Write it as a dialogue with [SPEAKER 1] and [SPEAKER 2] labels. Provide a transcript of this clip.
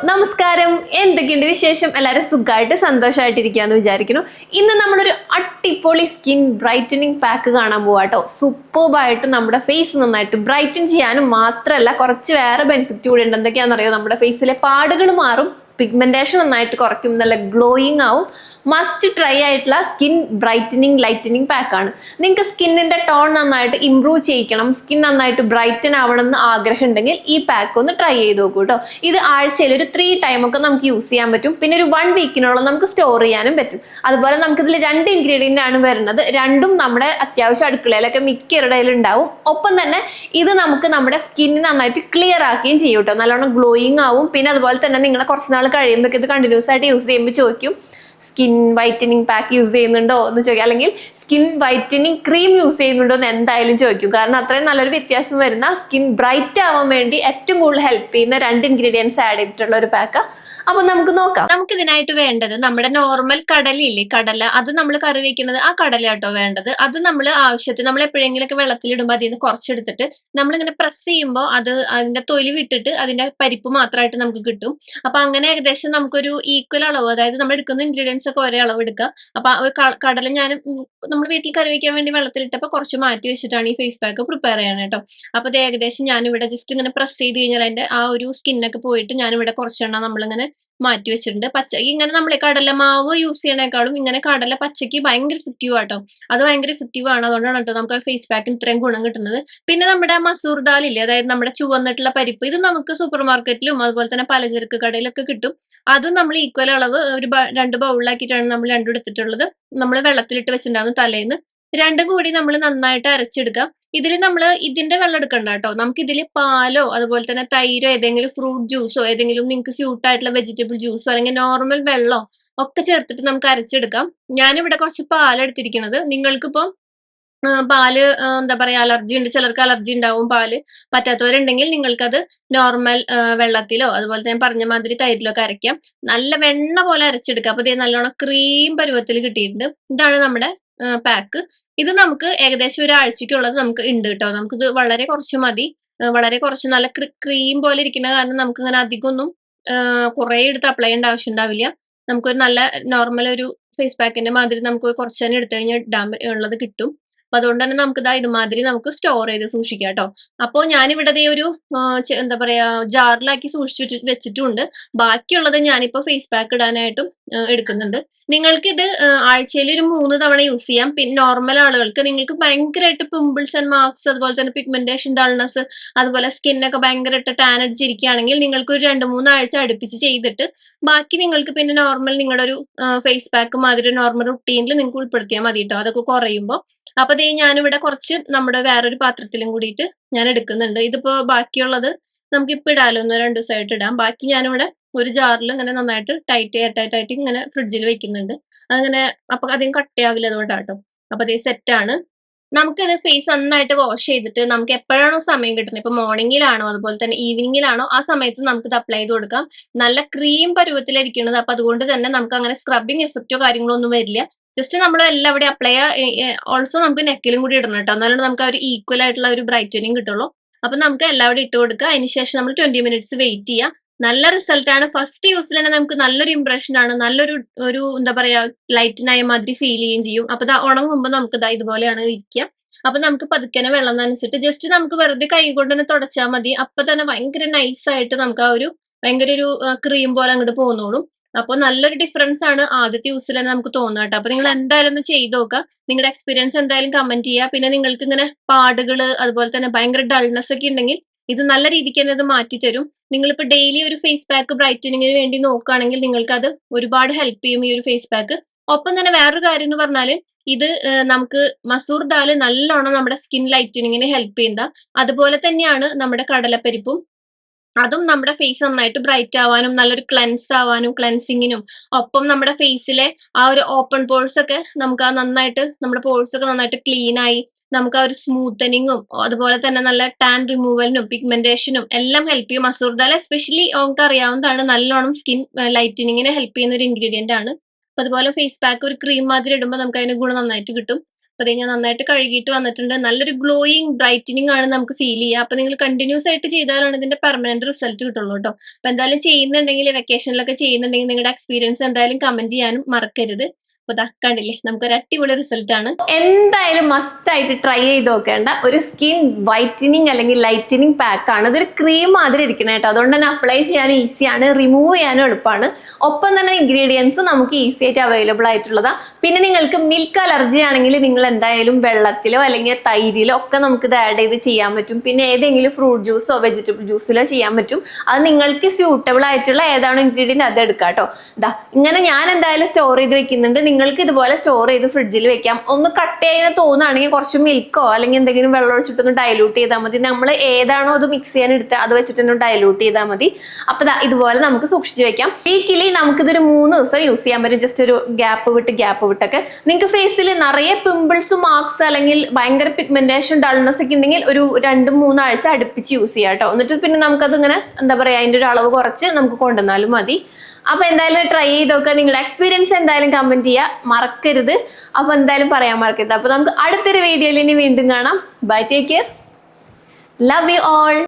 [SPEAKER 1] നമസ്കാരം. എന്തൊക്കെയുണ്ട് വിശേഷം? എല്ലാവരും സുഖമായിട്ട് സന്തോഷമായിട്ടിരിക്കാന്ന് വിചാരിക്കുന്നു. ഇന്ന് നമ്മളൊരു അടിപൊളി സ്കിൻ ബ്രൈറ്റനിങ് പാക്ക് കാണാൻ പോവാട്ടോ. സൂപ്പർബായിട്ട് നമ്മുടെ ഫേസ് നന്നായിട്ട് ബ്രൈറ്റൻ ചെയ്യാനും മാത്രമല്ല കുറച്ച് വേറെ ബെനിഫിറ്റ് കൂടി ഉണ്ട്. എന്തൊക്കെയാണെന്നറിയോ? നമ്മുടെ ഫേസിലെ പാടുകൾ മാറും, പിഗ്മെന്റേഷൻ നന്നായിട്ട് കുറയ്ക്കും, നല്ല ഗ്ലോയിങ് ആവും. മസ്റ്റ് ട്രൈ ആയിട്ടുള്ള സ്കിൻ ബ്രൈറ്റനിങ് ലൈറ്റനിങ് പാക്കാണ്. നിങ്ങൾക്ക് സ്കിന്നിന്റെ ടോൺ നന്നായിട്ട് ഇംപ്രൂവ് ചെയ്യിക്കണം, സ്കിൻ നന്നായിട്ട് ബ്രൈറ്റൻ ആവണം എന്ന് ആഗ്രഹം ഉണ്ടെങ്കിൽ ഈ പാക്ക് ഒന്ന് ട്രൈ ചെയ്ത് നോക്കൂ കേട്ടോ. ഇത് ആഴ്ചയിൽ ഒരു 3 ടൈമൊക്കെ നമുക്ക് യൂസ് ചെയ്യാൻ പറ്റും. പിന്നെ ഒരു 1 വീക്കിനോളം നമുക്ക് സ്റ്റോർ ചെയ്യാനും പറ്റും. അതുപോലെ നമുക്കിതിൽ 2 ഇൻഗ്രീഡിയൻ്റ് ആണ് വരുന്നത്. രണ്ടും നമ്മുടെ അത്യാവശ്യം അടുക്കളയിലൊക്കെ മിക്കയിടയിലും ഉണ്ടാവും. ഒപ്പം തന്നെ ഇത് നമുക്ക് നമ്മുടെ സ്കിന്നിന് നന്നായിട്ട് ക്ലിയർ ആക്കുകയും ചെയ്യും കേട്ടോ. നല്ലോണം ഗ്ലോയിങ് ആവും. പിന്നെ അതുപോലെ തന്നെ നിങ്ങൾ കുറച്ച് നാൾ കഴിയുമ്പോൾ ഇത് കണ്ടിന്യൂസ് ആയിട്ട് യൂസ് ചെയ്യുമ്പോൾ ചോദിക്കും സ്കിൻ വൈറ്റനിങ് പാക്ക് യൂസ് ചെയ്യുന്നുണ്ടോ എന്ന് ചോദിക്കും, അല്ലെങ്കിൽ സ്കിൻ വൈറ്റനിങ് ക്രീം യൂസ് ചെയ്യുന്നുണ്ടോ എന്ന് എന്തായാലും ചോദിക്കും. കാരണം അത്രയും നല്ലൊരു വ്യത്യാസം വരുന്ന, സ്കിൻ ബ്രൈറ്റ് ആവാൻ വേണ്ടി ഏറ്റവും കൂടുതൽ ഹെൽപ്പ് ചെയ്യുന്ന 2 ഇൻഗ്രീഡിയൻസ് ആഡ് ചെയ്തിട്ടുള്ള ഒരു പാക്ക്. അപ്പൊ നമുക്ക് നോക്കാം. നമുക്ക് ഇതിനായിട്ട് വേണ്ടത് നമ്മുടെ നോർമൽ കടലയില്ലേ, കടല, അത് നമ്മൾ കറി വെക്കുന്നത് ആ കടല കേട്ടോ വേണ്ടത്. അത് നമ്മൾ ആവശ്യത്തിന് നമ്മൾ എപ്പോഴെങ്കിലൊക്കെ വെള്ളത്തിലിടുമ്പോൾ അതിൽ നിന്ന് കുറച്ചെടുത്തിട്ട് നമ്മളിങ്ങനെ പ്രസ് ചെയ്യുമ്പോൾ അതിന്റെ തൊലി വിട്ടിട്ട് അതിന്റെ പരിപ്പ് മാത്രമായിട്ട് നമുക്ക് കിട്ടും. അപ്പൊ അങ്ങനെ ഏകദേശം നമുക്കൊരു ഈക്വൽ അളവ്, അതായത് നമ്മൾ എടുക്കുന്ന ഇൻഗ്രീഡിയൻസ് ഒക്കെ ഒരേ അളവ് എടുക്കുക. അപ്പൊ ഒരു കടല ഞാൻ നമ്മൾ വീട്ടിൽ കറി വെക്കാൻ വേണ്ടി വെള്ളത്തിലിട്ടപ്പോൾ കുറച്ച് മാറ്റി വെച്ചിട്ടാണ് ഈ ഫേസ് പാക്ക് പ്രിപ്പയർ ചെയ്യണം കേട്ടോ. അപ്പൊ അത് ഏകദേശം ഞാനിവിടെ ജസ്റ്റ് ഇങ്ങനെ പ്രസ് ചെയ്ത് കഴിഞ്ഞാൽ അതിന്റെ ആ ഒരു സ്കിന്നൊക്കെ പോയിട്ട് ഞാനിവിടെ കുറച്ചെണ്ണം നമ്മളിങ്ങനെ മാറ്റി വെച്ചിട്ടുണ്ട്. ഇങ്ങനെ നമ്മൾ കടലമാവ് യൂസ് ചെയ്യണേക്കാളും ഇങ്ങനെ കടല പച്ചയ്ക്ക് ഭയങ്കര ഇഫക്റ്റീവ് ആട്ടോ. അത് ഭയങ്കര ഇഫക്റ്റീവ് ആണ്. അതുകൊണ്ടാണ് കേട്ടോ നമുക്ക് ആ ഫേസ് പാക്കിന് ഇത്രയും ഗുണം കിട്ടുന്നത്. പിന്നെ നമ്മുടെ മസൂർ ദാൽ ഇല്ലേ, അതായത് നമ്മുടെ ചുവന്നിട്ടുള്ള പരിപ്പ്, ഇത് നമുക്ക് സൂപ്പർ മാർക്കറ്റിലും അതുപോലെ തന്നെ പലചരക്ക് കടയിലൊക്കെ കിട്ടും. അതും നമ്മൾ ഈക്വൽ അളവ് ഒരു 2 ബൗളിലാക്കിയിട്ടാണ് നമ്മൾ രണ്ടും എടുത്തിട്ടുള്ളത്. നമ്മൾ വെള്ളത്തിലിട്ട് വെച്ചിട്ടുണ്ടായിരുന്നു തലേന്ന്. രണ്ടും കൂടി നമ്മൾ നന്നായിട്ട് അരച്ചെടുക്കാം. ഇതിൽ നമ്മൾ ഇതിന്റെ വെള്ളം എടുക്കണ്ട കേട്ടോ. നമുക്ക് ഇതിൽ പാലോ അതുപോലെ തന്നെ തൈരോ ഏതെങ്കിലും ഫ്രൂട്ട് ജ്യൂസോ ഏതെങ്കിലും നിങ്ങൾക്ക് സ്യൂട്ട് ആയിട്ടുള്ള വെജിറ്റബിൾ ജ്യൂസോ അല്ലെങ്കിൽ നോർമൽ വെള്ളമോ ഒക്കെ ചേർത്തിട്ട് നമുക്ക് അരച്ചെടുക്കാം. ഞാനിവിടെ കുറച്ച് പാലെടുത്തിരിക്കുന്നത്. നിങ്ങൾക്കിപ്പം പാല് എന്താ പറയാ അലർജി ഉണ്ട്, ചിലർക്ക് അലർജി ഉണ്ടാവും, പാല് പറ്റാത്തവരുണ്ടെങ്കിൽ നിങ്ങൾക്കത് നോർമൽ വെള്ളത്തിലോ അതുപോലെ തന്നെ പറഞ്ഞ മാതിരി തൈരിലോ ഒക്കെ അരയ്ക്കാം. നല്ല വെണ്ണ പോലെ അരച്ചെടുക്കാം. അപ്പൊ ഇത് നല്ലോണം ക്രീം പരുവത്തിൽ കിട്ടിയിട്ടുണ്ട്. ഇതാണ് നമ്മുടെ പാക്ക്. ഇത് നമുക്ക് ഏകദേശം ഒരാഴ്ചക്കുള്ളത് നമുക്ക് ഉണ്ട് കേട്ടോ. നമുക്കിത് വളരെ കുറച്ച് മതി. വളരെ കുറച്ച് നല്ല ക്രീം പോലെ ഇരിക്കുന്ന കാരണം നമുക്ക് ഇങ്ങനെ അധികം ഒന്നും കുറെ എടുത്ത് അപ്ലൈ ചെയ്യേണ്ട ആവശ്യം ഉണ്ടാവില്ല. നമുക്കൊരു നല്ല നോർമൽ ഒരു ഫേസ് പാക്കിന്റെ മാതിരി നമുക്ക് കുറച്ച് തന്നെ എടുത്തു കഴിഞ്ഞാൽ ഇടാൻ ഉള്ളത് കിട്ടും. അപ്പൊ അതുകൊണ്ട് തന്നെ നമുക്ക് ഇതുമാതിരി നമുക്ക് സ്റ്റോർ ചെയ്ത് സൂക്ഷിക്കാം കേട്ടോ. അപ്പോൾ ഞാനിവിടെ ഒരു എന്താ പറയാ ജാറിലാക്കി സൂക്ഷിച്ചിട്ട് വെച്ചിട്ടുണ്ട്. ബാക്കിയുള്ളത് ഞാനിപ്പോ ഫേസ് പാക്ക് ഇടാനായിട്ടും എടുക്കുന്നുണ്ട്. നിങ്ങൾക്ക് ഇത് ആഴ്ചയിൽ ഒരു 3 തവണ യൂസ് ചെയ്യാം. പിന്നെ നോർമൽ ആളുകൾക്ക് നിങ്ങൾക്ക് ഭയങ്കരമായിട്ട് പിമ്പിൾസ് ആൻഡ് മാർക്സ് അതുപോലെ തന്നെ പിഗ്മെന്റേഷൻ ഡൾനെസ് അതുപോലെ സ്കിന്നൊക്കെ ഭയങ്കരമായിട്ട് ടാൻ അടിച്ചിരിക്കുകയാണെങ്കിൽ നിങ്ങൾക്ക് ഒരു 2-3 ആഴ്ച അടുപ്പിച്ച് ചെയ്തിട്ട് ബാക്കി നിങ്ങൾക്ക് പിന്നെ നോർമൽ നിങ്ങളുടെ ഒരു ഫേസ് പാക്ക് മാതിരി നോർമൽ റുട്ടീനിൽ നിങ്ങൾക്ക് ഉൾപ്പെടുത്തിയാൽ മതി കേട്ടോ. അതൊക്കെ കുറയുമ്പോൾ. അപ്പൊ ഞാനിവിടെ കുറച്ച് നമ്മുടെ വേറൊരു പാത്രത്തിലും കൂടിയിട്ട് ഞാൻ എടുക്കുന്നുണ്ട്. ഇതിപ്പോ ബാക്കിയുള്ളത് നമുക്ക് ഇപ്പൊ ഇടാലോ, 1-2 ദിവസമായിട്ട് ഇടാം. ബാക്കി ഞാനിവിടെ ഒരു ജാറിൽ ഇങ്ങനെ നന്നായിട്ട് ടൈറ്റ് ഇങ്ങനെ ഫ്രിഡ്ജിൽ വെക്കുന്നുണ്ട്. അങ്ങനെ അപ്പൊ അധികം കട്ടയാവില്ല, അതുകൊണ്ടാട്ടോ. അപ്പൊ സെറ്റാണ്. നമുക്കിത് ഫേസ് നന്നായിട്ട് വാഷ് ചെയ്തിട്ട് നമുക്ക് എപ്പോഴാണോ സമയം കിട്ടുന്നത്, ഇപ്പൊ മോർണിംഗിലാണോ അതുപോലെ തന്നെ ഈവനിങ്ങിലാണോ ആ സമയത്ത് നമുക്ക് ഇത് അപ്ലൈ ചെയ്ത് കൊടുക്കാം. നല്ല ക്രീം പരുവത്തിലിരിക്കുന്നത്. അപ്പൊ അതുകൊണ്ട് തന്നെ നമുക്ക് അങ്ങനെ സ്ക്രബിങ് എഫക്റ്റോ കാര്യങ്ങളോ ഒന്നും വരില്ല. ജസ്റ്റ് നമ്മൾ എല്ലാവിടെ അപ്ലൈ ഓൾസോ നമുക്ക് നെക്കിലും കൂടി ഇടണം കേട്ടോ. എന്നാലും നമുക്ക് ഒരു ഈക്വൽ ആയിട്ടുള്ള ഒരു ബ്രൈറ്റനിങ് കിട്ടുള്ളൂ. അപ്പൊ നമുക്ക് എല്ലാവിടെ ഇട്ട് കൊടുക്കുക. അതിനുശേഷം നമ്മൾ 20 മിനിറ്റ്സ് വെയിറ്റ് ചെയ്യാം. നല്ല റിസൾട്ട് ആണ്. ഫസ്റ്റ് യൂസിൽ തന്നെ നമുക്ക് നല്ലൊരു ഇംപ്രഷൻ ആണ്. നല്ലൊരു എന്താ പറയാ ലൈറ്റിനായ മാതിരി ഫീൽ ചെയ്യുകയും ചെയ്യും. അപ്പൊ ഉണങ്ങുമ്പോൾ നമുക്ക് ഇതുപോലെയാണ് ഇരിക്കുക. അപ്പൊ നമുക്ക് പതുക്കനെ വെള്ളം നനച്ചിട്ട് ജസ്റ്റ് നമുക്ക് വെറുതെ കൈ കൊണ്ട് തന്നെ തുടച്ചാൽ മതി. അപ്പൊ തന്നെ ഭയങ്കര നൈസായിട്ട് നമുക്ക് ആ ഒരു ഭയങ്കര ഒരു ക്രീം പോലെ അങ്ങോട്ട് പോന്നോളും. അപ്പൊ നല്ലൊരു ഡിഫറൻസ് ആണ് ആദ്യത്തെ യൂസിൽ തന്നെ നമുക്ക് തോന്നുക കേട്ടോ. അപ്പൊ നിങ്ങൾ എന്തായാലും ഒന്ന് ചെയ്ത് നോക്കുക. നിങ്ങളുടെ എക്സ്പീരിയൻസ് എന്തായാലും കമന്റ് ചെയ്യുക. പിന്നെ നിങ്ങൾക്ക് ഇങ്ങനെ പാടുകള് അതുപോലെ തന്നെ ഭയങ്കര ഡൾനെസ് ഒക്കെ ഉണ്ടെങ്കിൽ ഇത് നല്ല രീതിക്ക് തന്നെ അത് മാറ്റി തരും. നിങ്ങളിപ്പോ ഡെയിലി ഒരു ഫേസ് പാക്ക് ബ്രൈറ്റനിങ്ങിന് വേണ്ടി നോക്കുകയാണെങ്കിൽ നിങ്ങൾക്ക് അത് ഒരുപാട് ഹെൽപ്പ് ചെയ്യും ഈ ഒരു ഫേസ് പാക്ക്. ഒപ്പം തന്നെ വേറൊരു കാര്യം എന്ന് പറഞ്ഞാല് ഇത് നമുക്ക് മസൂർ ദാല് നല്ലോണം നമ്മുടെ സ്കിൻ ലൈറ്റനിങ്ങിന് ഹെൽപ്പ് ചെയ്യുന്ന, അതുപോലെ തന്നെയാണ് നമ്മുടെ കടലപ്പരിപ്പും. അതും നമ്മുടെ ഫേസ് നന്നായിട്ട് ബ്രൈറ്റ് ആവാനും നല്ലൊരു ക്ലെൻസ് ആവാനും ക്ലെൻസിങ്ങിനും ഒപ്പം നമ്മുടെ ഫേസിലെ ആ ഒരു ഓപ്പൺ പോഴ്സ് ഒക്കെ നമുക്ക് നന്നായിട്ട് നമ്മുടെ പോഴ്സ് ഒക്കെ നന്നായിട്ട് ക്ലീൻ ആയി നമുക്ക് ആ ഒരു സ്മൂത്തനിങ്ങും അതുപോലെ തന്നെ നല്ല ടാൻ റിമൂവലിനും പിഗ്മെന്റേഷനും എല്ലാം ഹെൽപ്പ് ചെയ്യും. മസൂർ ദാൽ എസ്പെഷ്യലി നമുക്ക് അറിയാവുന്നതാണ്, നല്ലോണം സ്കിൻ ലൈറ്റനിങ്ങിന് ഹെൽപ്പ് ചെയ്യുന്ന ഒരു ഇൻഗ്രീഡിയന്റ് ആണ്. അപ്പൊ അതുപോലെ ഫേസ് പാക്ക് ഒരു ക്രീം മാതിരി ഇടുമ്പോൾ നമുക്ക് അതിന് ഗുണം നന്നായിട്ട് കിട്ടും. അപ്പൊ ഞാൻ നന്നായിട്ട് കഴുകിയിട്ട് വന്നിട്ടുണ്ട്. നല്ലൊരു ഗ്ലോയിങ് ബ്രൈറ്റനിങ് ആണ് നമുക്ക് ഫീൽ ചെയ്യുക. അപ്പൊ നിങ്ങൾ കണ്ടിന്യൂസ് ആയിട്ട് ചെയ്താലാണ് ഇതിന്റെ പെർമനന്റ് റിസൾട്ട് കിട്ടുള്ളൂ കേട്ടോ. അപ്പൊ എന്തായാലും ചെയ്യുന്നുണ്ടെങ്കിൽ, വെക്കേഷനിലൊക്കെ ചെയ്യുന്നുണ്ടെങ്കിൽ നിങ്ങളുടെ എക്സ്പീരിയൻസ് എന്തായാലും കമന്റ് ചെയ്യാനും മറക്കരുത്. അപ്പൊ കണ്ടില്ലേ, നമുക്കൊരു അടിപൊളി റിസൾട്ട് ആണ്. എന്തായാലും മസ്റ്റ് ആയിട്ട് ട്രൈ ചെയ്ത് നോക്കേണ്ട ഒരു സ്കിൻ വൈറ്റനിങ് അല്ലെങ്കിൽ ലൈറ്റനിങ് പാക്ക് ആണ്. ഇതൊരു ക്രീം മാതിരി ഇരിക്കണം കേട്ടോ. അതുകൊണ്ട് തന്നെ അപ്ലൈ ചെയ്യാനും ഈസിയാണ്, റിമൂവ് ചെയ്യാനും എളുപ്പമാണ്. ഒപ്പം തന്നെ ഇൻഗ്രീഡിയൻസും നമുക്ക് ഈസി ആയിട്ട് അവൈലബിൾ ആയിട്ടുള്ളതാണ്. പിന്നെ നിങ്ങൾക്ക് മിൽക്ക് അലർജി ആണെങ്കിൽ നിങ്ങൾ എന്തായാലും വെള്ളത്തിലോ അല്ലെങ്കിൽ തൈരിലോ ഒക്കെ നമുക്ക് ഇത് ആഡ് ചെയ്ത് ചെയ്യാൻ പറ്റും. പിന്നെ ഏതെങ്കിലും ഫ്രൂട്ട് ജ്യൂസോ വെജിറ്റബിൾ ജ്യൂസിലോ ചെയ്യാൻ പറ്റും. അത് നിങ്ങൾക്ക് സ്യൂട്ടബിൾ ആയിട്ടുള്ള ഏതാണോ ഇൻഗ്രീഡിയൻറ്റ് അത് എടുക്കാം കേട്ടോ. ഇങ്ങനെ ഞാൻ എന്തായാലും സ്റ്റോർ ചെയ്ത് വെക്കുന്നുണ്ട്. നിങ്ങൾക്ക് ഇതുപോലെ സ്റ്റോർ ചെയ്ത് ഫ്രിഡ്ജിൽ വെക്കാം. ഒന്ന് കട്ട് ചെയ്യാൻ തോന്നുകയാണെങ്കിൽ കുറച്ച് മിൽക്കോ അല്ലെങ്കിൽ എന്തെങ്കിലും വെള്ളം ഒഴിച്ചിട്ടൊന്ന് ഡൈലൂട്ട് ചെയ്താൽ മതി. നമ്മൾ ഏതാണോ അത് മിക്സ് ചെയ്യാൻ എടുത്ത് അത് വെച്ചിട്ടൊന്ന് ഡൈലൂട്ട് ചെയ്താൽ മതി. അപ്പൊ ഇതുപോലെ നമുക്ക് സൂക്ഷിച്ച് വെക്കാം. വീക്കിലി നമുക്കിതൊരു 3 ദിവസം യൂസ് ചെയ്യാൻ പറ്റും. ജസ്റ്റ് ഒരു ഗ്യാപ്പ് വിട്ടൊക്കെ. നിങ്ങൾക്ക് ഫേസിൽ നിറയെ പിമ്പിൾസ്, മാർക്സ് അല്ലെങ്കിൽ ഭയങ്കര പിഗ്മെന്റേഷൻ, ഡൾനെസ് ഒക്കെ ഉണ്ടെങ്കിൽ ഒരു 2-3 ആഴ്ച അടുപ്പിച്ച് യൂസ് ചെയ്യാം കേട്ടോ. എന്നിട്ട് പിന്നെ നമുക്കത് ഇങ്ങനെ എന്താ പറയാ, അതിന്റെ ഒരു അളവ് കുറച്ച് നമുക്ക് കൊണ്ടുവന്നാലും മതി. അപ്പൊ എന്തായാലും ട്രൈ ചെയ്ത് നോക്കുക. നിങ്ങളുടെ എക്സ്പീരിയൻസ് എന്തായാലും കമന്റ് ചെയ്യുക മറക്കരുത്. അപ്പൊ എന്തായാലും പറയാൻ മറക്കരുത്. അപ്പൊ നമുക്ക് അടുത്തൊരു വീഡിയോയിൽ ഇനി വീണ്ടും കാണാം. Bye, take care, love you all.